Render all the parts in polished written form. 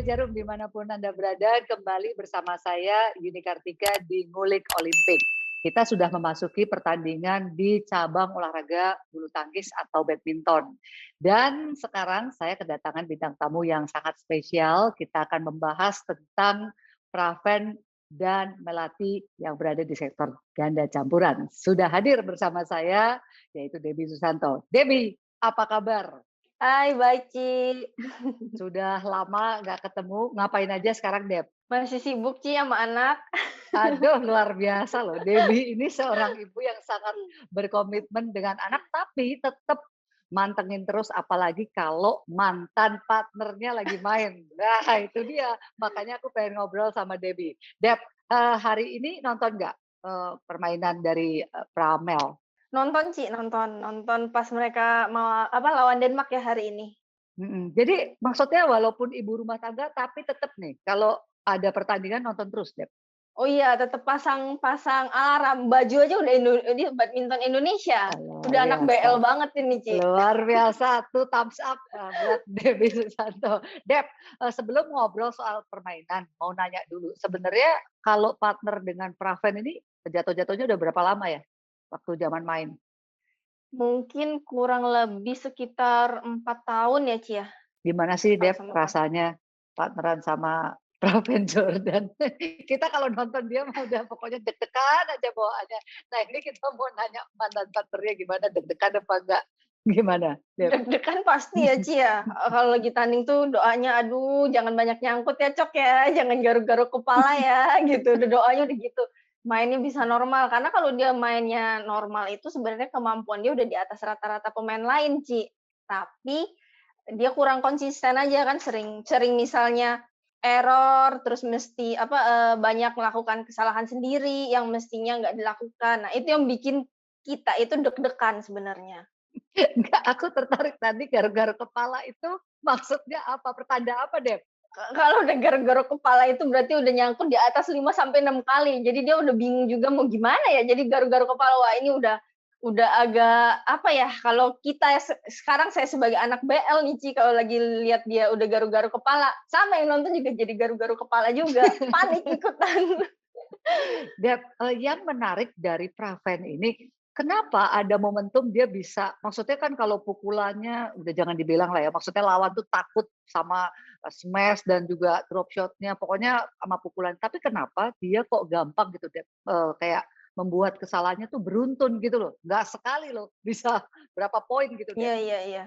Jarum dimanapun Anda berada, kembali bersama saya Yuni Kartika di Ngulik Olimpik. Kita sudah memasuki pertandingan di cabang olahraga bulu tangkis atau badminton. Dan sekarang saya kedatangan bintang tamu yang sangat spesial. Kita akan membahas tentang Praven dan Melati yang berada di sektor ganda campuran. Sudah hadir bersama saya, yaitu Debbie Susanto. Debbie, apa kabar? Hai, baik, Ci. Sudah lama nggak ketemu, ngapain aja sekarang, Deb? Masih sibuk, Ci, sama anak. Aduh, luar biasa loh. Debbie ini seorang ibu yang sangat berkomitmen dengan anak, tapi tetap mantengin terus, apalagi kalau mantan partnernya lagi main. Nah, itu dia. Makanya aku pengen ngobrol sama Debbie. Deb, hari ini nonton nggak permainan dari Pramel? Nonton, Ci, nonton. Nonton pas mereka mau lawan Denmark ya hari ini. Jadi maksudnya walaupun ibu rumah tangga, tapi tetap nih, kalau ada pertandingan nonton terus, Deb? Oh iya, tetap pasang alarm. Baju aja udah ini badminton Indonesia. Luar Udah anak biasa. BL banget ini, Ci. Luar biasa, tuh thumbs up, buat Debbie Susanto. Deb, sebelum ngobrol soal permainan, mau nanya dulu, sebenarnya kalau partner dengan Praven ini jatuh-jatuhnya udah berapa lama ya? Waktu zaman main? Mungkin kurang lebih sekitar 4 tahun ya, Ci, ya? Gimana sih Kalau Deb sama Praven. rasanya partneran sama Praven Jordan? Kita kalau nonton dia mah udah pokoknya deg-degan aja bawaannya. Nah ini kita mau nanya mantan partnernya gimana, deg-degan apa enggak? Gimana Deb? Deg-degan pasti ya, Ci, ya. Kalau lagi tanding tuh doanya, "Aduh jangan banyak nyangkut ya, Cok, ya, jangan garuk-garuk kepala ya," gitu. Udah doanya udah gitu. Mainnya bisa normal, karena kalau dia mainnya normal itu sebenarnya kemampuan dia udah di atas rata-rata pemain lain, Ci. Tapi dia kurang konsisten aja kan, sering sering misalnya error, terus mesti banyak melakukan kesalahan sendiri yang mestinya nggak dilakukan. Nah, itu yang bikin kita itu deg-degan sebenarnya. Enggak, aku tertarik tadi garuk-garuk kepala itu maksudnya apa? Pertanda apa, Dep? Kalau udah garuk-garuk kepala itu berarti udah nyangkut di atas 5 sampai 6 kali. Jadi dia udah bingung juga mau gimana ya, jadi garuk-garuk kepala. Wah, ini udah agak apa ya, kalau kita sekarang saya sebagai anak BL nih, Ci, kalau lagi lihat dia udah garuk-garuk kepala, sama yang nonton juga jadi garuk-garuk kepala juga, panik ikutan. Dep, yang menarik dari Praven ini, kenapa ada momentum dia bisa maksudnya kan kalau pukulannya udah jangan dibilang lah ya, maksudnya lawan tuh takut sama, smash dan juga drop shot-nya, pokoknya sama pukulan. Tapi kenapa dia kok gampang gitu, Dep, kayak membuat kesalahannya tuh beruntun gitu loh, nggak sekali loh, bisa berapa poin gitu, Dep? Iya, iya, iya.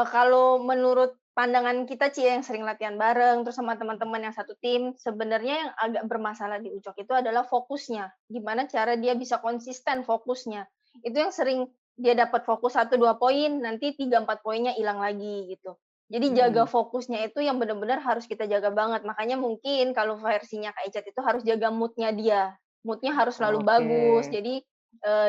Kalau menurut pandangan kita, Ci, yang sering latihan bareng, terus sama teman-teman yang satu tim, sebenarnya yang agak bermasalah di Ucok itu adalah fokusnya. Gimana cara dia bisa konsisten fokusnya. Itu yang sering dia dapat fokus 1, 2 poin, nanti 3, 4 poinnya hilang lagi gitu. Jadi jaga Mhm. fokusnya itu yang benar-benar harus kita jaga banget. Makanya mungkin kalau versinya Kak Icat itu harus jaga mood-nya dia. Mood-nya harus selalu Oke. bagus. Jadi,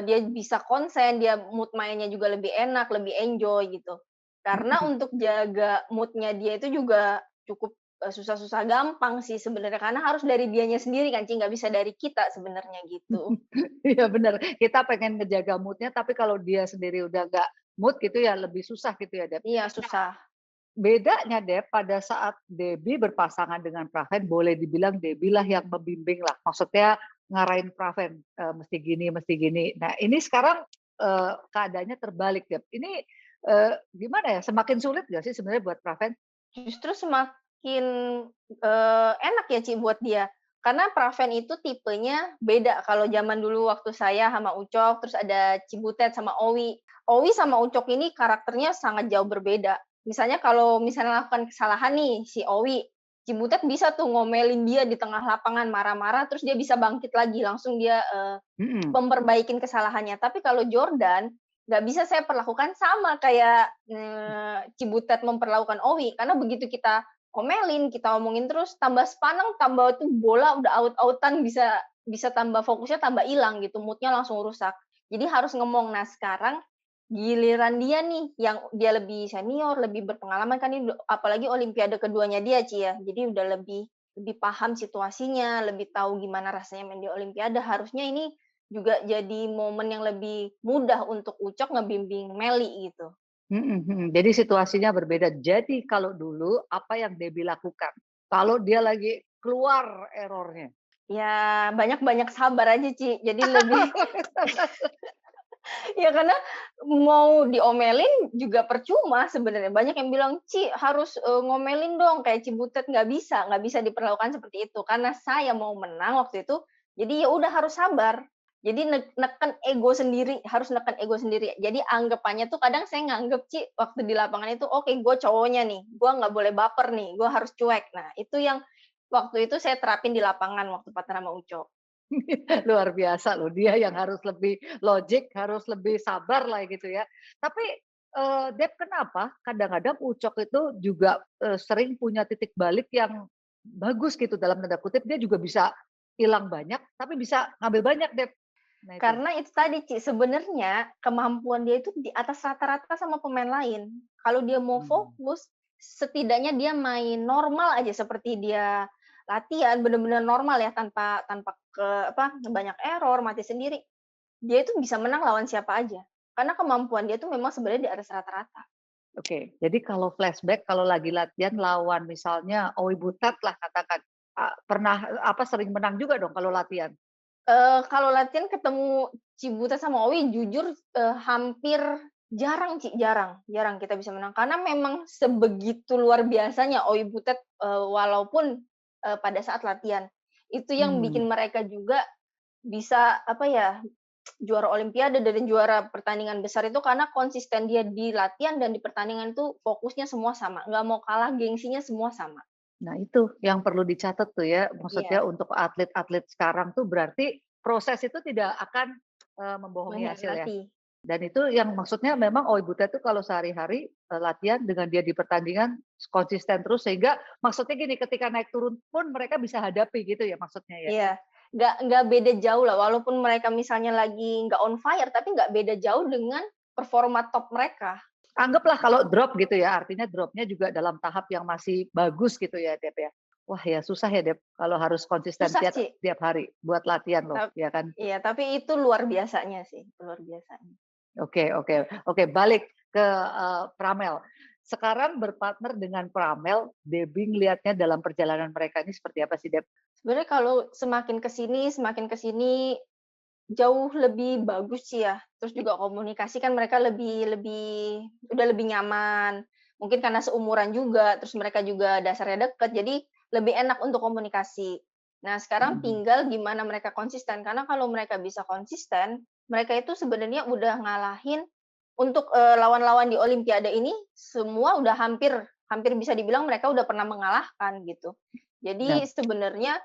dia bisa konsen, dia mood mainnya juga lebih enak, lebih enjoy gitu. Karena Mhm. untuk jaga mood-nya dia itu juga cukup, susah-susah gampang sih sebenarnya, karena harus dari dianya sendiri kan, Ci, nggak bisa dari kita sebenarnya gitu. Iya bener, kita pengen ngejaga mood-nya, tapi kalau dia sendiri udah nggak mood gitu ya lebih susah gitu ya, Dep. Iya Nah, susah. bedanya Dep, pada saat Debbie berpasangan dengan Praven, boleh dibilang Debbie lah yang membimbing lah, maksudnya ngarahin Praven, mesti gini mesti gini. Nah ini sekarang, keadaannya terbalik, Dep. Ini, gimana ya, semakin sulit nggak sih sebenarnya buat Praven? Justru semakin, enak ya, Ci, buat dia. Karena Praven itu tipenya beda, kalau zaman dulu waktu saya sama Ucok, terus ada Cibutet sama Owi. Owi sama Ucok ini karakternya sangat jauh berbeda. Misalnya kalau misalnya melakukan kesalahan nih, si Owi, Cibutet bisa tuh ngomelin dia di tengah lapangan, marah-marah, terus dia bisa bangkit lagi, langsung dia, Mhm. memperbaikin kesalahannya. Tapi kalau Jordan, nggak bisa saya perlakukan sama kayak, Cibutet memperlakukan Owi, karena begitu kita omelin, kita omongin terus, tambah sepaneng, tambah tuh bola udah out-out-an, bisa bisa tambah fokusnya tambah hilang gitu, mood-nya langsung rusak. Jadi harus ngomong. Nah sekarang giliran dia nih, yang dia lebih senior, lebih berpengalaman kan ini apalagi olimpiade keduanya dia, Ci, ya. Jadi udah lebih lebih paham situasinya, lebih tahu gimana rasanya main di olimpiade, harusnya ini juga jadi momen yang lebih mudah untuk Ucok ngebimbing Meli gitu. Mhm mhm. Jadi situasinya berbeda. Jadi kalau dulu apa yang Debbie lakukan? Kalau dia lagi keluar errornya. Ya banyak-banyak sabar aja, Ci. Jadi lebih ya karena mau diomelin juga percuma sebenarnya. Banyak yang bilang, "Ci, harus, ngomelin dong kayak Cibutet." Nggak bisa diperlakukan seperti itu. Karena saya mau menang waktu itu, jadi ya udah harus sabar. Jadi neken ego sendiri, harus neken ego sendiri. Jadi anggapannya tuh kadang saya nganggep, Ci, waktu di lapangan itu, "Oke, gue cowoknya nih, gue nggak boleh baper nih, gue harus cuek." Nah, itu yang waktu itu saya terapin di lapangan waktu pacaran sama Uco. Luar biasa loh, dia yang harus lebih logik, harus lebih sabar lah gitu ya. Tapi, Dep, kenapa kadang-kadang Ucok itu juga, sering punya titik balik yang bagus gitu dalam tanda kutip, dia juga bisa hilang banyak, tapi bisa ngambil banyak, Dep. Nah itu. Karena itu tadi, Ci, sebenarnya kemampuan dia itu di atas rata-rata sama pemain lain. Kalau dia mau Mmm. fokus, setidaknya dia main normal aja seperti dia latihan benar-benar normal ya tanpa tanpa banyak error, mati sendiri. Dia itu bisa menang lawan siapa aja. Karena kemampuan dia tuh memang sebenarnya di atas rata-rata. Oke, jadi kalau flashback, kalau lagi latihan lawan misalnya Owi Butet lah katakan, pernah, sering menang juga dong kalau latihan? Kalau latihan ketemu Cibutet sama Owi jujur, hampir jarang, jarang jarang kita bisa menang. Karena memang sebegitu luar biasanya Owi Butet, walaupun, pada saat latihan. Itu yang Mmm. bikin mereka juga bisa, apa ya, juara olimpiade dan juara pertandingan besar itu karena konsisten dia di latihan dan di pertandingan itu fokusnya semua sama, nggak mau kalah, gengsinya semua sama. Nah itu yang perlu dicatat tuh ya, maksudnya Iya, untuk atlet-atlet sekarang tuh berarti proses itu tidak akan, membohongi hasil ya. mengkhianati. Dan itu yang maksudnya memang Owi Butet tuh kalau sehari-hari, latihan dengan dia di pertandingan konsisten terus sehingga maksudnya gini, ketika naik turun pun mereka bisa hadapi gitu ya maksudnya ya? Iya, nggak beda jauh lah, walaupun mereka misalnya lagi nggak on fire, tapi nggak beda jauh dengan performa top mereka. Anggaplah kalau drop gitu ya, artinya dropnya juga dalam tahap yang masih bagus gitu ya, Dep, ya. Wah ya susah ya, Dep, kalau harus konsisten Susah tiap sih, tiap hari buat latihan loh, ya kan? iya, tapi itu luar biasanya sih, luar biasanya. Oke, oke, oke, balik ke, Pramel. Sekarang berpartner dengan Pramel, Debbie ngelihatnya dalam perjalanan mereka ini seperti apa sih, Dep? Sebenarnya kalau semakin ke sini jauh lebih bagus sih ya, terus juga komunikasi kan mereka lebih lebih udah lebih nyaman, mungkin karena seumuran juga, terus mereka juga dasarnya deket, jadi lebih enak untuk komunikasi. Nah, sekarang Mhm. tinggal gimana mereka konsisten, karena kalau mereka bisa konsisten, mereka itu sebenarnya udah ngalahin untuk, lawan-lawan di olimpiade ini, semua udah hampir hampir bisa dibilang mereka udah pernah mengalahkan gitu. Nah, Jadi sebenarnya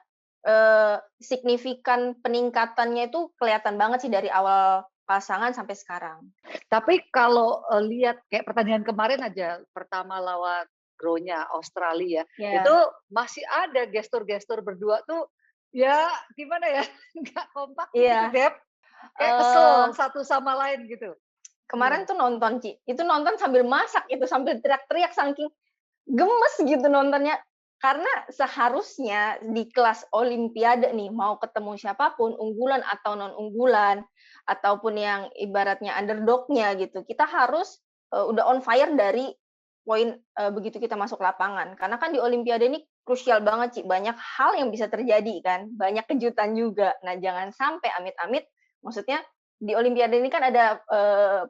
signifikan peningkatannya itu kelihatan banget sih dari awal pasangan sampai sekarang. tapi kalau, lihat kayak pertandingan kemarin aja, pertama lawan Gronya Australia, itu Ya, masih ada gestur-gestur berdua tuh, ya gimana ya, nggak kompak gitu, iya, Dep. Kayak eee, kesel satu sama lain gitu. kemarin Iya. tuh nonton, Ci, itu nonton sambil masak itu, sambil teriak-teriak saking gemes gitu nontonnya. Karena seharusnya di kelas olimpiade nih, mau ketemu siapapun unggulan atau non unggulan, ataupun yang ibaratnya underdog-nya gitu, kita harus, udah on fire dari poin, begitu kita masuk lapangan. Karena kan di olimpiade ini krusial banget, Ci, banyak hal yang bisa terjadi kan, banyak kejutan juga. Nah, jangan sampai amit-amit maksudnya di olimpiade ini kan ada,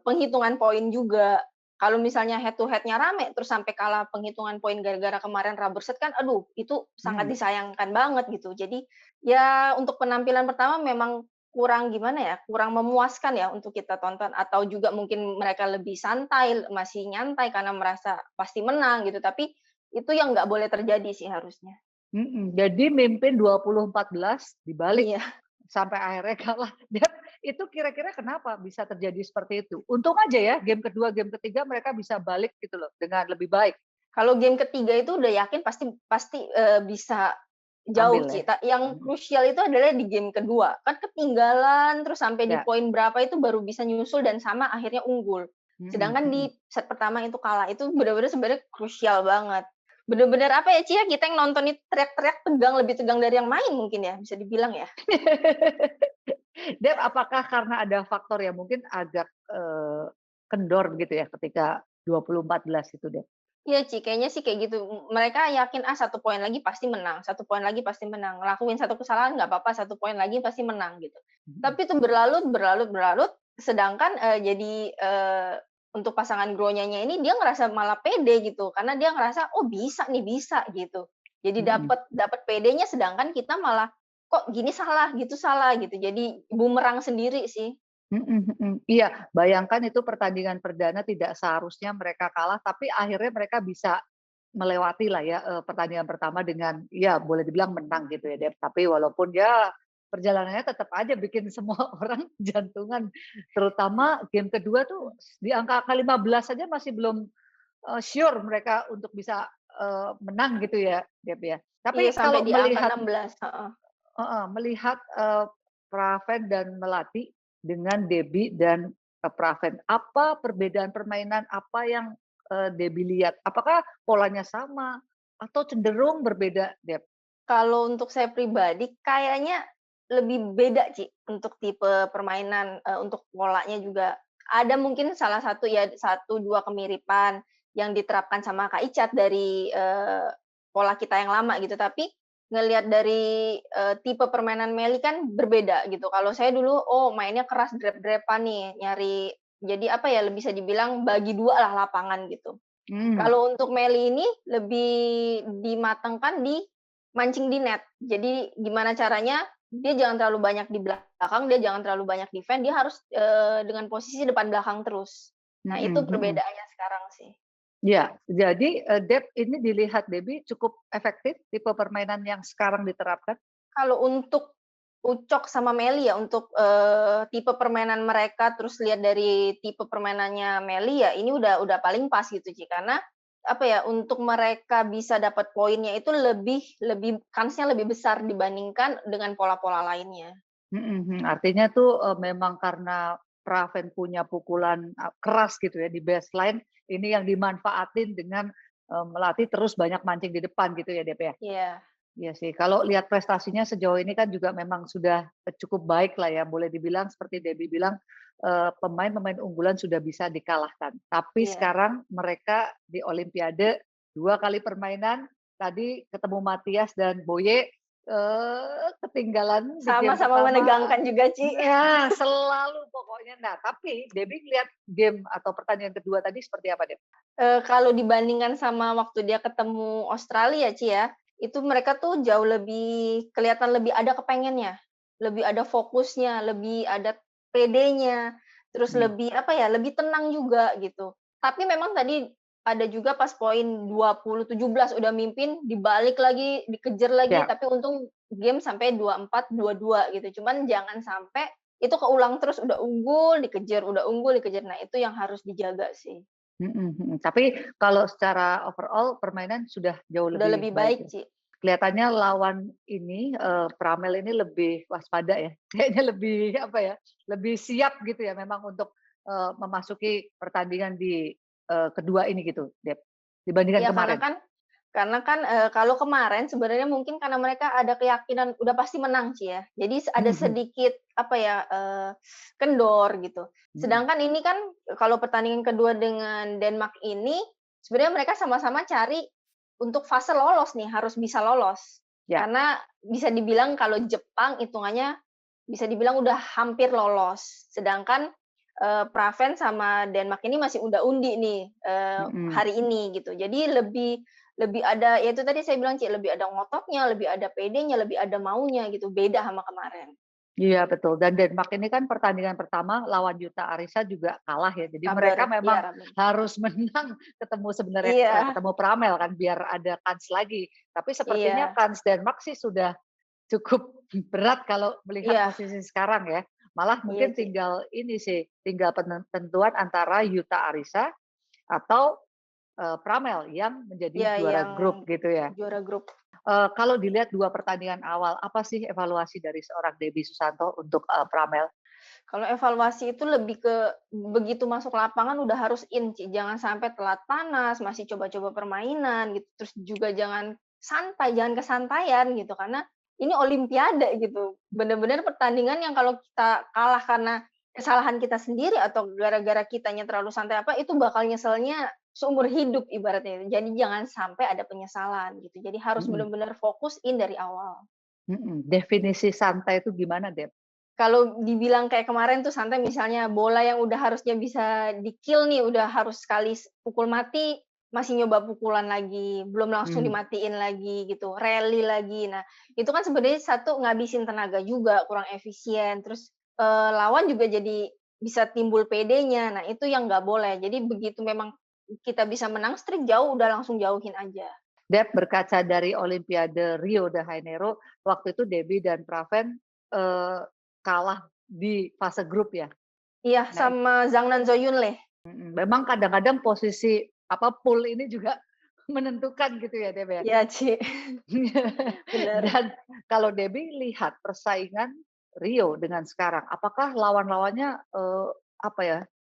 penghitungan poin juga. Kalau misalnya head to head-nya rame, terus sampai kalah penghitungan poin gara-gara kemarin rubber set kan, aduh itu sangat Mhm. disayangkan banget gitu. Jadi, ya untuk penampilan pertama memang kurang gimana ya, kurang memuaskan ya untuk kita tonton atau juga mungkin mereka lebih santai, masih nyantai karena merasa pasti menang gitu, tapi itu yang nggak boleh terjadi sih harusnya. Mhm, jadi mimpin 20-14 dibalik Iya. sampai akhirnya kalah. Dan itu kira-kira kenapa bisa terjadi seperti itu? Untung aja ya game kedua, game ketiga mereka bisa balik gitu loh dengan lebih baik. Kalau game ketiga itu udah yakin pasti pasti, bisa jauh, Ambil ya? Ci. Yang Mhm, krusial itu adalah di game kedua. Kan ketinggalan, terus sampai di ya. poin berapa itu baru bisa nyusul dan sama akhirnya unggul. Mhm, Sedangkan di mhm. set pertama itu kalah, itu bener-bener sebenarnya krusial banget. Bener-bener apa ya, Ci, ya, kita yang nonton itu teriak-teriak tegang, lebih tegang dari yang main mungkin ya, bisa dibilang ya? Dep, apakah karena ada faktor yang mungkin agak, kendor gitu ya ketika 20-14 itu, Dep? Iya, Ci, kayaknya sih kayak gitu. Mereka yakin, 1 poin lagi pasti menang, 1 poin lagi pasti menang. Ngelakuin satu kesalahan nggak apa-apa, 1 poin lagi pasti menang gitu. Mhm. Tapi itu berlarut berlarut berlarut, sedangkan, jadi, untuk pasangan Gronya-nya ini dia ngerasa malah pede gitu, karena dia ngerasa, "Oh bisa nih, bisa," gitu. Jadi Mhm. dapat dapat pedenya, sedangkan kita malah, "Kok gini salah, gitu salah," gitu. Jadi bumerang sendiri sih. Mhm mhm. Iya, bayangkan itu pertandingan perdana tidak seharusnya mereka kalah, tapi akhirnya mereka bisa melewati lah ya, pertandingan pertama dengan ya boleh dibilang menang gitu ya, Dep. Tapi walaupun ya perjalanannya tetap aja bikin semua orang jantungan, terutama game kedua tuh di angka-angka 15 saja masih belum, sure mereka untuk bisa, menang gitu ya, Dep, ya. Iya, Tapi sampai kalau di angka melihat 16, heeh. heeh, melihat, Praven dan Melati dengan Debbie dan, Praven, apa perbedaan permainan apa yang, Debbie lihat? Apakah polanya sama atau cenderung berbeda, Dep? Kalau untuk saya pribadi kayaknya lebih beda, Ci, untuk tipe permainan, untuk polanya juga. Ada mungkin salah satu ya, satu 2 kemiripan yang diterapkan sama Kak Icat dari, pola kita yang lama gitu, tapi ngelihat dari, tipe permainan Melly kan berbeda gitu. Kalau saya dulu, oh mainnya keras grab-grab-an nih, nyari jadi apa ya, bisa dibilang bagi 2 lah lapangan gitu. Mmm, Kalau untuk Melly ini lebih dimatengkan di mancing di net. Jadi gimana caranya dia jangan terlalu banyak di belakang, dia jangan terlalu banyak defend, dia harus, dengan posisi depan belakang terus. Nah itu mhm mhm. perbedaannya sekarang sih. Iya, jadi, Dep ini dilihat Debbie cukup efektif tipe permainan yang sekarang diterapkan? Kalau untuk Ucok sama Melly ya, untuk, tipe permainan mereka, terus lihat dari tipe permainannya Melly ya, ini udah paling pas gitu, Ci. Karena, apa ya, untuk mereka bisa dapat poinnya itu lebih lebih kansnya lebih besar dibandingkan dengan pola-pola lainnya. Mhm mhm. Artinya tuh, memang karena Praven punya pukulan, keras gitu ya di baseline, ini yang dimanfaatin dengan, melatih terus banyak mancing di depan gitu ya, Dep, ya? Iya, Iya sih, kalau lihat prestasinya sejauh ini kan juga memang sudah, cukup baik lah ya, boleh dibilang seperti Debbie bilang, pemain-pemain unggulan sudah bisa dikalahkan. Tapi iya. sekarang mereka di Olimpiade 2 kali permainan, tadi ketemu Matias dan Boye, ketinggalan di game Sama-sama pertama. menegangkan juga, Ci. Nah, selalu pokoknya. Nah, tapi Debbie lihat game atau pertandingan kedua tadi seperti apa, Deb? Kalau dibandingkan sama waktu dia ketemu Australia, Ci, ya, itu mereka tuh jauh lebih kelihatan lebih ada kepengennya, lebih ada fokusnya, lebih ada pedenya, terus Mhm, lebih, apa ya, lebih tenang juga gitu. Tapi memang tadi ada juga pas poin 20-17 udah mimpin, dibalik lagi, dikejar lagi, ya. tapi untung game sampai 24, 22 gitu. Cuman jangan sampai itu keulang terus, udah unggul, dikejar, udah unggul, dikejar. Nah, itu yang harus dijaga sih. Mhm mhm. Tapi kalau secara overall permainan sudah jauh Udah lebih lebih baik baik, ya? Ci. Kelihatannya lawan ini, Pramel ini lebih waspada ya? Kayaknya lebih apa ya, lebih siap gitu ya memang untuk, memasuki pertandingan di, kedua ini gitu, Dep, dibandingkan Iya, kemarin? karena kan, kalau kemarin sebenarnya mungkin karena mereka ada keyakinan udah pasti menang, Ci, ya. Jadi ada Mhm sedikit, apa ya, kendor gitu. mhm. Sedangkan ini kan kalau pertandingan kedua dengan Denmark ini, sebenarnya mereka sama-sama cari untuk fase lolos nih, harus bisa lolos. Ya. Karena bisa dibilang kalau Jepang hitungannya bisa dibilang udah hampir lolos. Sedangkan, Praven sama Denmark ini masih undi nih, Mhm. hari ini gitu. Jadi lebih lebih ada ya itu tadi saya bilang, Ci, lebih ada ngototnya, lebih ada pedenya, lebih ada maunya gitu, beda sama kemarin. Iya betul, dan Denmark ini kan pertandingan pertama lawan Yuta Arisa juga kalah ya, jadi Sabar, mereka iya memang Ramen. harus menang ketemu sebenarnya, Iya, ketemu Pramel kan biar ada kans lagi. Tapi sepertinya iya, kans Denmark sih sudah cukup berat kalau melihat iya, posisi sekarang ya. Malah iya, mungkin Ci, tinggal ini sih, tinggal penentuan antara Yuta Arisa atau, Pramel yang menjadi iya juara yang grup gitu ya. juara grup. Kalau dilihat 2 pertandingan awal, apa sih evaluasi dari seorang Debbie Susanto untuk, Pramel? Kalau evaluasi itu lebih ke begitu masuk lapangan udah harus in, Ci, jangan sampai telat panas, masih coba-coba permainan gitu, terus juga jangan santai, jangan kesantaian gitu, karena ini olimpiade gitu. Bener-bener pertandingan yang kalau kita kalah karena kesalahan kita sendiri atau gara-gara kitanya terlalu santai apa, itu bakal nyeselnya seumur hidup ibaratnya. Jadi jangan sampai ada penyesalan gitu. Jadi harus Mhm, benar-benar fokus in dari awal. Definisi santai itu gimana, Dep? Kalau dibilang kayak kemarin tuh santai misalnya bola yang udah harusnya bisa di-kill nih, udah harus sekali pukul mati, masih nyoba pukulan lagi, belum langsung Mmm, dimatiin lagi gitu, rally lagi. Nah, itu kan sebenarnya satu ngabisin tenaga juga, kurang efisien, terus, lawan juga jadi bisa timbul PD-nya. Nah, itu yang nggak boleh. Jadi begitu memang kita bisa menang streak jauh, udah langsung jauhin aja. Dep, berkaca dari Olimpiade Rio de Janeiro, waktu itu Debbie dan Praven, eee, kalah di fase grup ya. Iya, Nah, sama Zhangnan Zoyunleh. memang kadang-kadang posisi, pool ini juga menentukan gitu ya, Dep, ya? Iya, Ci, bener. Dan kalau Debbie lihat persaingan Rio dengan sekarang, apakah lawan-lawannya,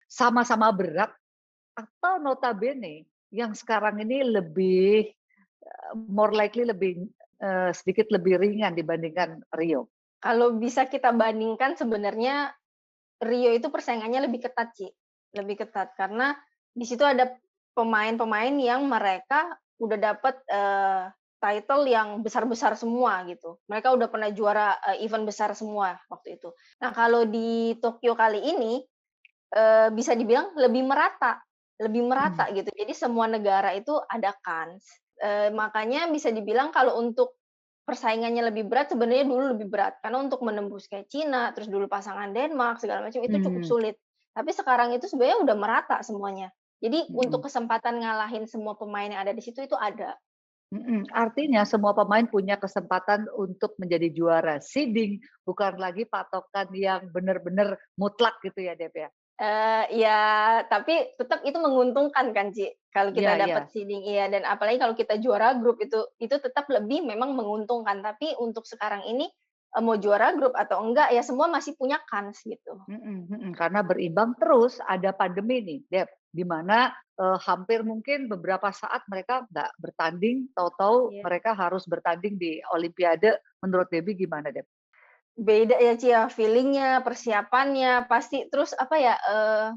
sama-sama berat atau notabene yang sekarang ini lebih, more likely lebih, sedikit lebih ringan dibandingkan Rio? Kalau bisa kita bandingkan sebenarnya Rio itu persaingannya lebih ketat, Ci, lebih ketat karena di situ ada pemain-pemain yang mereka udah dapet, title yang besar-besar semua gitu. Mereka udah pernah juara, event besar semua waktu itu. Nah, kalau di Tokyo kali ini, bisa dibilang lebih Mmm, merata gitu. Jadi semua negara itu ada kans, makanya bisa dibilang kalau untuk persaingannya lebih berat, sebenarnya dulu lebih berat. Karena untuk menembus kayak Cina, terus dulu pasangan Denmark, segala macam itu cukup mhm, sulit. Tapi sekarang itu sebenarnya udah merata semuanya. Jadi mhm. untuk kesempatan ngalahin semua pemain yang ada di situ itu ada. Artinya semua pemain punya kesempatan untuk menjadi juara. Seeding bukan lagi patokan yang benar-benar mutlak gitu ya, Dep, ya? Ya tapi tetap itu menguntungkan kan, Ci, kalau kita Iya, dapat iya. seeding iya, dan apalagi kalau kita juara grup itu tetap lebih memang menguntungkan. Tapi untuk sekarang ini, mau juara grup atau enggak, ya semua masih punya kans gitu. Karena berimbang terus ada pandemi nih, Dep, di mana, hampir mungkin beberapa saat mereka nggak bertanding, tahu-tahu Iya. mereka harus bertanding di Olimpiade. Menurut Debbie gimana, Dep? Beda ya, Ci, ya, feeling-nya, persiapannya, pasti terus apa ya,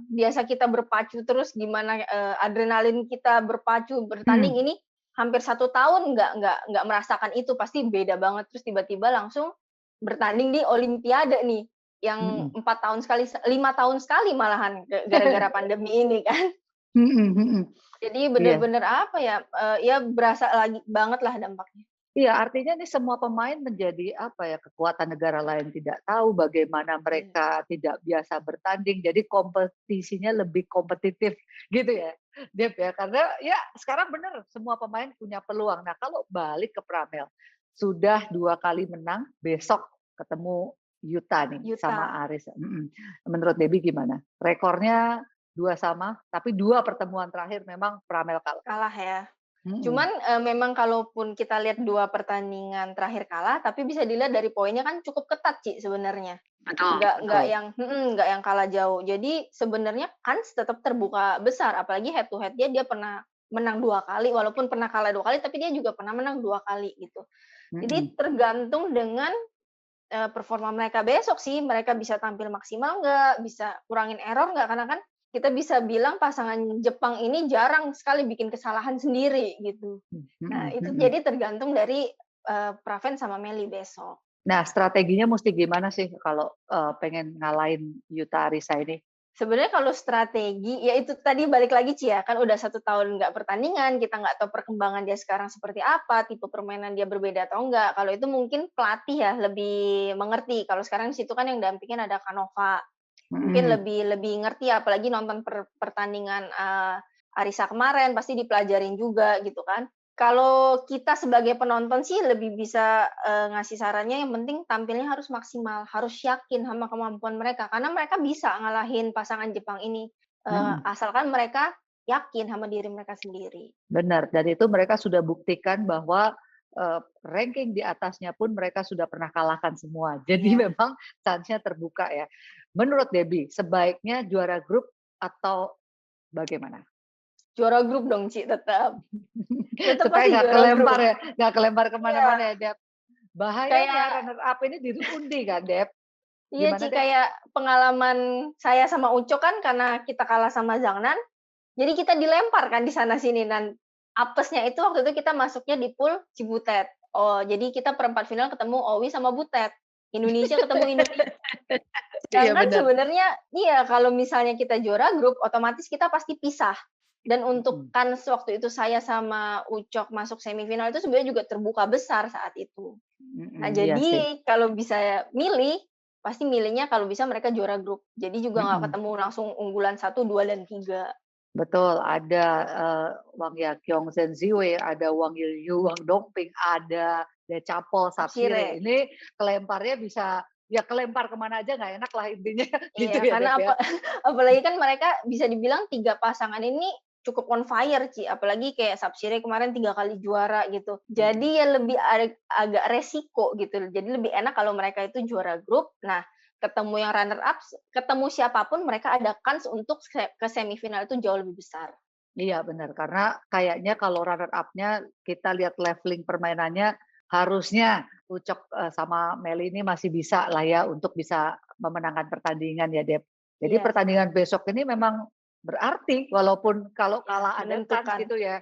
biasa kita berpacu terus gimana, adrenalin kita berpacu bertanding Hmm, ini hampir 1 tahun nggak merasakan itu, pasti beda banget. Terus tiba-tiba langsung bertanding di olimpiade nih, yang mhm. 4 tahun sekali 5 tahun sekali malahan gara-gara pandemi ini kan. Mhm, mhm. Jadi Iya. bener-bener apa ya, ya berasa lagi banget lah dampaknya. Iya, artinya nih semua pemain menjadi kekuatan negara lain tidak tahu bagaimana Iya. mereka tidak biasa bertanding, jadi kompetisinya lebih kompetitif gitu ya, Dep, ya. Karena ya sekarang benar semua pemain punya peluang. Nah, kalau balik ke Pramel, sudah 2 kali menang, besok ketemu Yuta nih sama Yuta Aris, Menurut Debbie gimana? Rekornya 2 sama, tapi 2 pertemuan terakhir memang Pramel kalah. kalah ya. Cuman, Mhm, memang kalaupun kita lihat 2 pertandingan terakhir kalah, tapi bisa dilihat dari poinnya kan cukup ketat, Ci, sebenarnya. betul, Nggak betul. yang nggak yang kalah jauh. Jadi sebenarnya kans tetap terbuka besar, apalagi head to head dia pernah menang 2 kali, walaupun pernah kalah 2 kali, tapi dia juga pernah menang 2 kali gitu. Jadi Mhm. tergantung dengan, performa mereka besok sih, mereka bisa tampil maksimal nggak, bisa kurangin error nggak, karena kan kita bisa bilang pasangan Jepang ini jarang sekali bikin kesalahan sendiri gitu. Nah, Mhm, itu mhm. jadi tergantung dari, Praven sama Meli besok. Nah, strateginya musti gimana sih kalau, pengen ngalahin Yuta Arisa ini? Sebenarnya kalau strategi, ya itu tadi balik lagi Ci ya, kan udah 1 tahun nggak pertandingan, kita nggak tahu perkembangan dia sekarang seperti apa, tipe permainan dia berbeda atau enggak. Kalau itu mungkin pelatih ya lebih mengerti, kalau sekarang di situ kan yang dampingin ada Kanova. Mungkin Mhm, lebih lebih ngerti apalagi nonton pertandingan, Arisa kemarin pasti dipelajarin juga gitu kan. Kalau kita sebagai penonton sih lebih bisa, ngasih sarannya yang penting tampilnya harus maksimal, harus yakin sama kemampuan mereka, karena mereka bisa ngalahin pasangan Jepang ini, mhm. asalkan mereka yakin sama diri mereka sendiri. Benar, dan itu mereka sudah buktikan bahwa, ranking di atasnya pun mereka sudah pernah kalahkan semua. Jadi Iya. memang chance-nya terbuka ya. Menurut Debbie, sebaiknya juara grup atau bagaimana? Juara grup dong Ci tetap, tetap Supaya pasti nggak juara kelempar grup. ya, nggak kelempar kemana Iya, mana ya, Dep. Bahayanya kayak runner up ini diundi kan, Dep. iya, Gimana, Ci, Dep? kayak pengalaman saya sama Uco kan karena kita kalah sama Zhangnan, Jadi kita dilempar kan di sana sini dan apesnya itu waktu itu kita masuknya di pool Cibutet. Oh, jadi kita perempat final ketemu Owi sama Butet. Indonesia ketemu Indonesia. Iya Sedangkan benar. sebenarnya iya kalau misalnya kita juara grup otomatis kita pasti pisah. Dan untuk Mhm, kans waktu itu saya sama Ucok masuk semifinal itu sebenarnya juga terbuka besar saat itu. Nah, iya sih. jadi kalau bisa milih, pasti milihnya kalau bisa mereka juara grup. Jadi juga nggak Mhm. ketemu langsung unggulan 1, 2, dan 3. Betul, ada, Wang Yaqiong Zhenziwei, ada Wang Yilyu, Wang Dongping, ada Decapol, Sapsire. Sapsire. Ini kelemparnya bisa ya kelempar kemana aja nggak enak lah intinya gitu Iya, ya, Dep, karena ya? apalagi kan mereka bisa dibilang 3 pasangan ini cukup on fire, Ci. Apalagi kayak Sapsire kemarin 3 kali juara gitu. Mhm, Jadi ya lebih agak resiko gitu. Jadi lebih enak kalau mereka itu juara grup. Nah, ketemu yang runner up, ketemu siapapun mereka ada kans untuk ke semifinal itu jauh lebih besar. iya benar, karena kayaknya kalau runner up-nya kita lihat leveling permainannya harusnya Ucok, sama Meli ini masih bisa lah ya untuk bisa memenangkan pertandingan ya, Dep. Jadi Iya, pertandingan besok ini memang berarti walaupun kalau iya, kalah ada kans menentukan, gitu ya,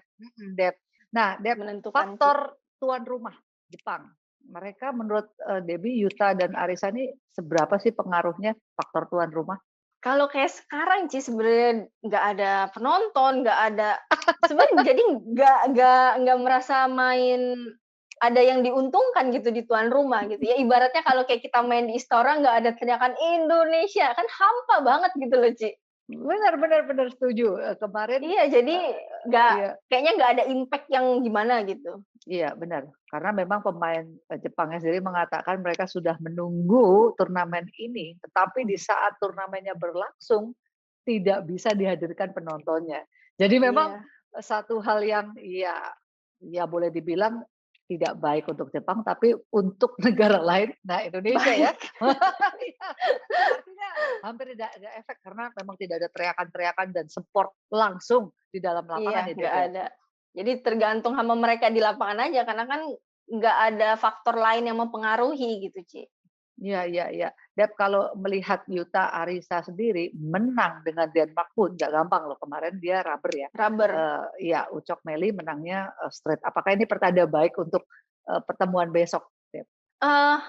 Dep. Nah, Dep, menentukan, Ci. faktor tuan rumah Jepang, mereka menurut, Debbie, Yuta, dan Arisa ini seberapa sih pengaruhnya faktor tuan rumah? Kalau kayak sekarang Ci sebenarnya nggak ada penonton, nggak ada sebenarnya jadi nggak merasa main ada yang diuntungkan gitu di tuan rumah gitu ya. Ibaratnya kalau kayak kita main di Istora nggak ada teriakan Indonesia, kan hampa banget gitu loh, Ci. Benar benar benar setuju, kemarin, Iya, jadi nggak iya. kayaknya nggak ada impact yang gimana gitu. Iya, benar. Karena memang pemain, Jepangnya sendiri mengatakan mereka sudah menunggu turnamen ini, tetapi di saat turnamennya berlangsung, tidak bisa dihadirkan penontonnya. Jadi memang, Iya. satu hal yang ya boleh dibilang tidak baik untuk Jepang, tapi untuk negara lain, nah Indonesia ya, Baik. iya, artinya hampir tidak ada efek karena memang tidak ada teriakan-teriakan dan support langsung di dalam Iya, lapangan ya, Deb, nggak ya? ada. Jadi tergantung sama mereka di lapangan aja, karena kan nggak ada faktor lain yang mempengaruhi gitu, Ci. Iya iya iya. Dep, kalau melihat Yuta Arisa sendiri menang dengan Denmark pun nggak gampang loh, kemarin dia rubber ya. Rubber. Iya, Ucok Meli menangnya, straight. Apakah ini pertanda baik untuk, pertemuan besok, Dep?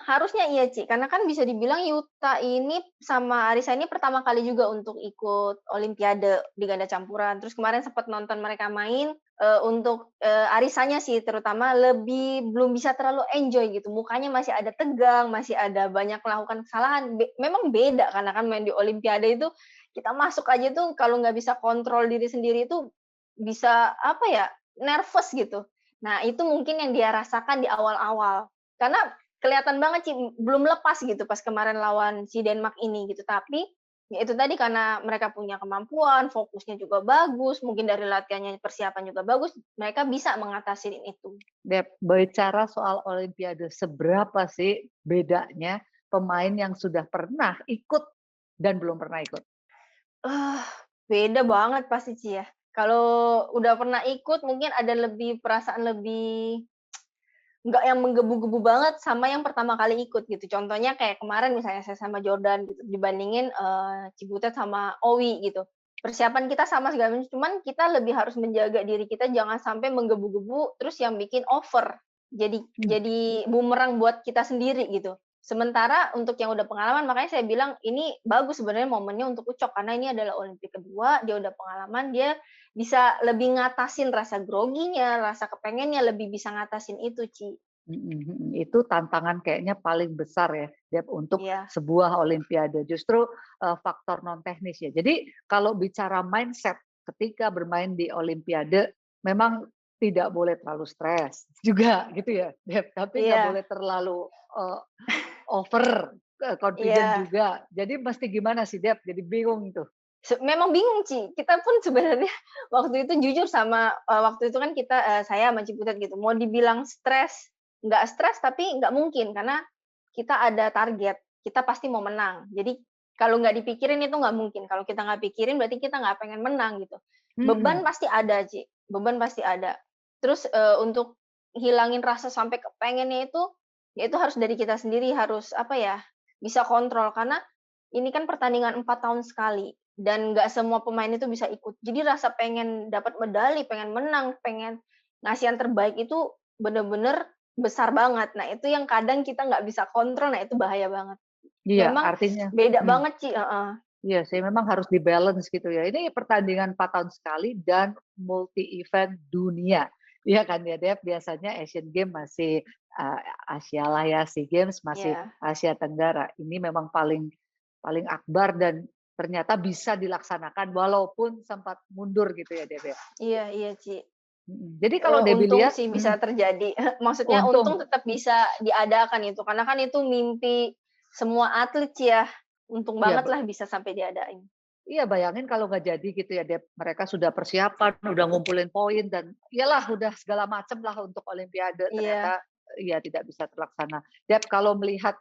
Harusnya iya, Ci, karena kan bisa dibilang Yuta ini sama Arisa ini pertama kali juga untuk ikut olimpiade di ganda campuran. Terus kemarin sempat nonton mereka main, untuk, Arisanya sih terutama lebih belum bisa terlalu enjoy gitu, mukanya masih ada tegang, masih ada banyak melakukan kesalahan. Memang beda karena kan main di olimpiade itu, kita masuk aja tuh kalau nggak bisa kontrol diri sendiri itu, bisa apa ya, nervous gitu. Nah itu mungkin yang dia rasakan di awal-awal. Karena kelihatan banget sih, belum lepas gitu pas kemarin lawan si Denmark ini gitu. Tapi, ya itu tadi karena mereka punya kemampuan, fokusnya juga bagus, mungkin dari latihannya persiapan juga bagus, mereka bisa mengatasi itu. Dep, bicara soal olimpiade, seberapa sih bedanya pemain yang sudah pernah ikut dan belum pernah ikut? Ah, beda banget pasti sih ya. Kalau udah pernah ikut mungkin ada lebih perasaan lebih nggak yang menggebu-gebu banget sama yang pertama kali ikut gitu. Contohnya kayak kemarin misalnya saya sama Jordan gitu, dibandingin, Cibutet sama Owi gitu. Persiapan kita sama segala macam, cuman kita lebih harus menjaga diri kita jangan sampai menggebu-gebu, terus yang bikin over. Mmm, Jadi bumerang buat kita sendiri gitu. Sementara untuk yang udah pengalaman, makanya saya bilang ini bagus sebenarnya momennya untuk Ucok, karena ini adalah Olimpik kedua, dia udah pengalaman, dia bisa lebih ngatasin rasa groginya, rasa kepengennya, lebih bisa ngatasin itu, Ci. mhm. Itu tantangan kayaknya paling besar ya, Dep, untuk Iya, sebuah olimpiade. Justru, faktor non teknis ya. Jadi kalau bicara mindset ketika bermain di olimpiade, memang tidak boleh terlalu stres juga gitu ya, Dep, tapi nggak iya, boleh terlalu, over, confident iya. juga. Jadi mesti gimana sih, Dep? Jadi bingung tuh. Memang bingung, Ci. Kita pun sebenarnya waktu itu jujur sama waktu itu kan kita, saya sama Ciputat gitu, mau dibilang stres tapi nggak mungkin karena kita ada target, kita pasti mau menang. Jadi kalau nggak dipikirin itu nggak mungkin, kalau kita nggak pikirin berarti kita nggak pengen menang gitu. Beban Mhm. pasti ada, Ci, beban pasti ada. Terus, untuk hilangin rasa sampai kepengennya itu, ya itu harus dari kita sendiri, harus apa ya, bisa kontrol karena ini kan pertandingan 4 tahun sekali. dan nggak semua pemain itu bisa ikut. Jadi rasa pengen dapat medali, pengen menang, pengen ngasih yang terbaik itu bener-bener besar banget. Nah, itu yang kadang kita nggak bisa kontrol, nah itu bahaya banget. Iya, Memang artinya beda mhm. banget, Ci, heeh. Iya sih, memang harus di-balance gitu ya. Ini pertandingan 4 tahun sekali dan multi event dunia. Iya kan ya, Dep? Biasanya Asian Games masih, Asia lah ya, SEA Games masih Iya. Asia Tenggara. Ini memang paling paling akbar dan ternyata bisa dilaksanakan walaupun sempat mundur gitu ya, Dep, ya? Iya iya, Ci. Jadi kalau Debbie Untung lihat sih bisa terjadi. Maksudnya untung. untung tetap bisa diadakan itu, karena kan itu mimpi semua atlet, Ci, ya. Untung Iya banget lah bisa sampai diadain. iya, bayangin kalau nggak jadi gitu ya, Dep. Mereka sudah persiapan, udah ngumpulin poin dan iyalah udah segala macam lah untuk olimpiade, ternyata Iya. ya tidak bisa terlaksana. Dep, kalau melihat,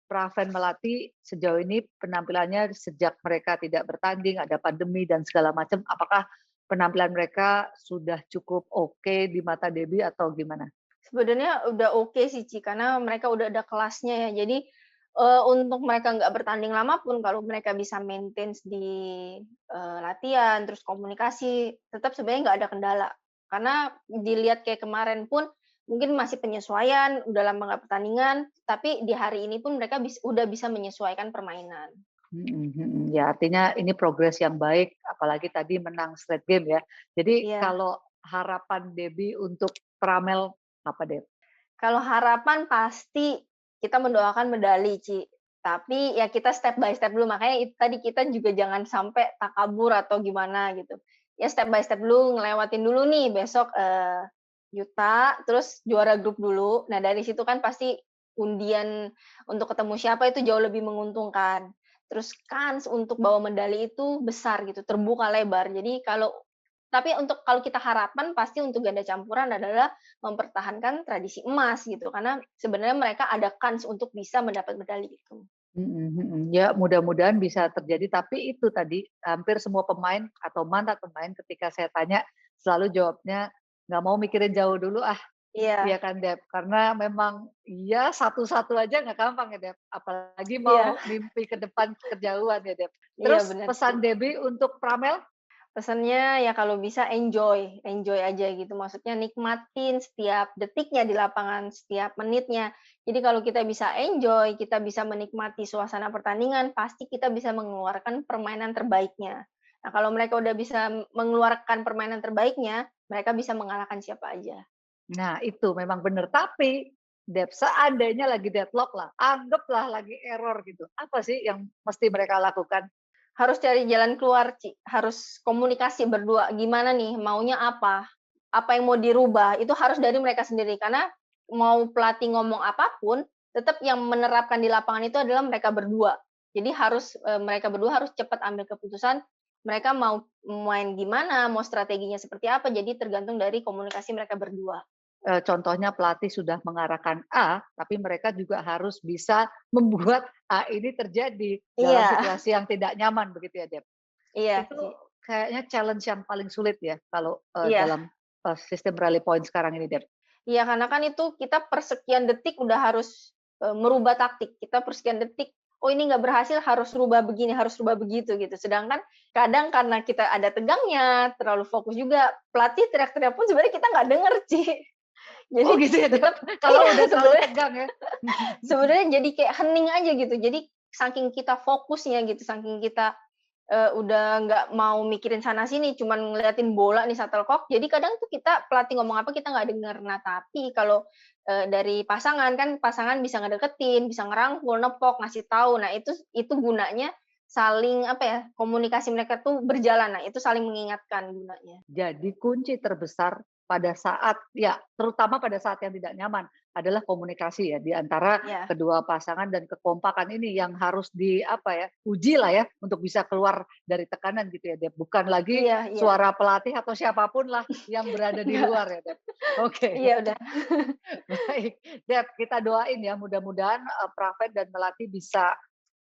Praven Melati sejauh ini penampilannya sejak mereka tidak bertanding, ada pandemi dan segala macam, apakah penampilan mereka sudah cukup oke di mata Debbie atau gimana? Sebenarnya udah oke sih, Ci, karena mereka udah ada kelasnya ya. Jadi, untuk mereka nggak bertanding lama pun kalau mereka bisa maintains di, latihan, terus komunikasi, tetap sebenarnya nggak ada kendala. Karena dilihat kayak kemarin pun mungkin masih penyesuaian, udah lama nggak pertandingan, tapi di hari ini pun mereka udah bisa menyesuaikan permainan. Ya artinya ini progres yang baik, apalagi tadi menang straight game ya. Jadi Iya. kalau harapan Debbie untuk Pramel apa, Dep? Kalau harapan pasti kita mendoakan medali, Ci. Tapi ya kita step by step dulu, makanya itu tadi kita juga jangan sampai takabur atau gimana gitu. Ya step by step dulu, ngelewatin dulu nih besok, Yuta, terus juara grup dulu. Nah dari situ kan pasti undian untuk ketemu siapa itu jauh lebih menguntungkan. Terus kans untuk bawa medali itu besar gitu, terbuka lebar. Jadi kalau kita harapan pasti untuk ganda campuran adalah mempertahankan tradisi emas gitu, karena sebenarnya mereka ada kans untuk bisa mendapat medali itu. Ya mudah-mudahan bisa terjadi, tapi itu tadi hampir semua pemain atau mantan pemain ketika saya tanya selalu jawabnya, "Nggak mau mikirin jauh dulu ah." Iya Iya kan, Dep? Karena memang ya satu-satu aja nggak gampang ya, Dep, apalagi iya mau mimpi ke depan kejauhan ya, Dep. iya Terus benar sih. pesan Debbie untuk Pramel? Pesannya ya kalau bisa enjoy, enjoy aja gitu, maksudnya nikmatin setiap detiknya di lapangan, setiap menitnya. Jadi kalau kita bisa enjoy, kita bisa menikmati suasana pertandingan, pasti kita bisa mengeluarkan permainan terbaiknya. Nah, kalau mereka udah bisa mengeluarkan permainan terbaiknya, mereka bisa mengalahkan siapa aja. Nah itu memang benar, tapi Dep, seandainya lagi deadlock lah, anggaplah lagi error gitu, apa sih yang mesti mereka lakukan? Harus cari jalan keluar, Ci. Harus komunikasi berdua, gimana nih, maunya apa? Apa yang mau dirubah, itu harus dari mereka sendiri. Karena mau pelatih ngomong apapun, tetap yang menerapkan di lapangan itu adalah mereka berdua. Jadi mereka berdua harus cepat ambil keputusan, mereka mau main gimana, mau strateginya seperti apa, jadi tergantung dari komunikasi mereka berdua. Contohnya pelatih sudah mengarahkan A, tapi mereka juga harus bisa membuat A ini terjadi dalam Iya situasi yang tidak nyaman begitu ya, Dep? iya, Itu Ci. kayaknya challenge yang paling sulit ya kalau, Iya. dalam, sistem rally point sekarang ini, Dep? Iya, karena kan itu kita per sekian detik udah harus, merubah taktik. Kita per sekian detik, "Oh ini nggak berhasil, harus rubah begini, harus rubah begitu," gitu. Sedangkan kadang karena kita ada tegangnya, terlalu fokus juga, pelatih teriak-teriak pun sebenarnya kita nggak denger, Ci. Jadi Oh gitu ya, Dep? tetap Kalau iya, udah terlalu sebenarnya tegang ya? sebenarnya jadi kayak hening aja gitu. Jadi saking kita fokusnya gitu, saking kita udah nggak mau mikirin sana sini, cuman ngeliatin bola nih shuttlecock, jadi kadang tuh kita pelatih ngomong apa kita nggak denger. Nah, tapi kalau, dari pasangan, kan pasangan bisa ngedeketin, bisa ngerangkul, nepok, ngasih tahu. Nah, itu gunanya saling, apa ya, komunikasi mereka tuh berjalan. Nah, itu saling mengingatkan gunanya. Jadi kunci terbesar pada saat ya, terutama pada saat yang tidak nyaman adalah komunikasi ya, di antara Iya kedua pasangan dan kekompakan ini yang harus apa ya, uji lah ya, untuk bisa keluar dari tekanan gitu ya, Dep. Bukan lagi iya iya. suara pelatih atau siapapun lah yang berada di Enggak, luar ya, Dep. Oke, iya udah. baik. Dep, kita doain ya mudah-mudahan, Praven dan Melati bisa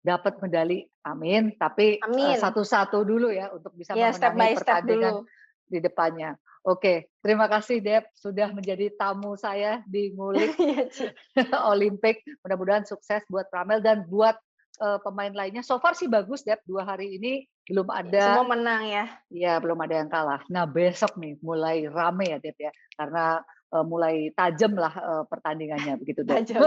dapat medali, amin. Tapi, Amin. satu-satu dulu ya untuk bisa Iya, step memenangi by step dulu. pertandingan di depannya. Oke, terima kasih Dep, sudah menjadi tamu saya di Ngulik Iya, Ci. Olimpik. Mudah-mudahan sukses buat Pramel dan buat pemain lainnya. So far sih bagus, Dep. 2 hari ini belum Semua ada menang ya. ya belum ada yang kalah. Nah, besok nih mulai rame ya, Dep, ya. Karena, mulai tajam lah, pertandingannya begitu, Dep. Tajam.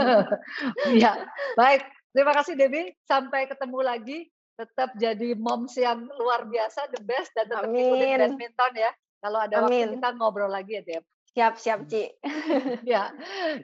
Iya, baik. Terima kasih, Debbie. Sampai ketemu lagi. Tetap jadi moms yang luar biasa, the best, dan tetap ikutin Amin. badminton ya. Kalau ada waktu Amin. kita ngobrol lagi ya, Dep. Siap, Ci. Ya,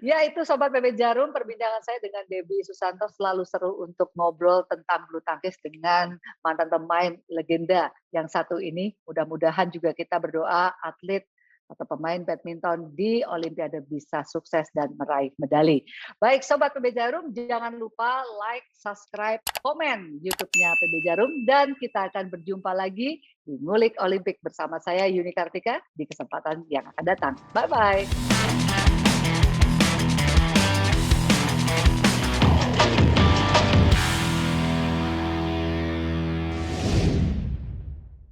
ya itu Sobat PB Jarum, perbincangan saya dengan Debbie Susanto selalu seru untuk ngobrol tentang bulu tangkis dengan mantan pemain legenda yang satu ini. Mudah-mudahan juga kita berdoa atlet atau pemain badminton di Olimpiade bisa sukses dan meraih medali. Baik Sobat PB Jarum, jangan lupa like, subscribe, komen YouTube-nya PB Jarum, dan kita akan berjumpa lagi di Ngulik Olimpik bersama saya Yuni Kartika di kesempatan yang akan datang. Bye-bye.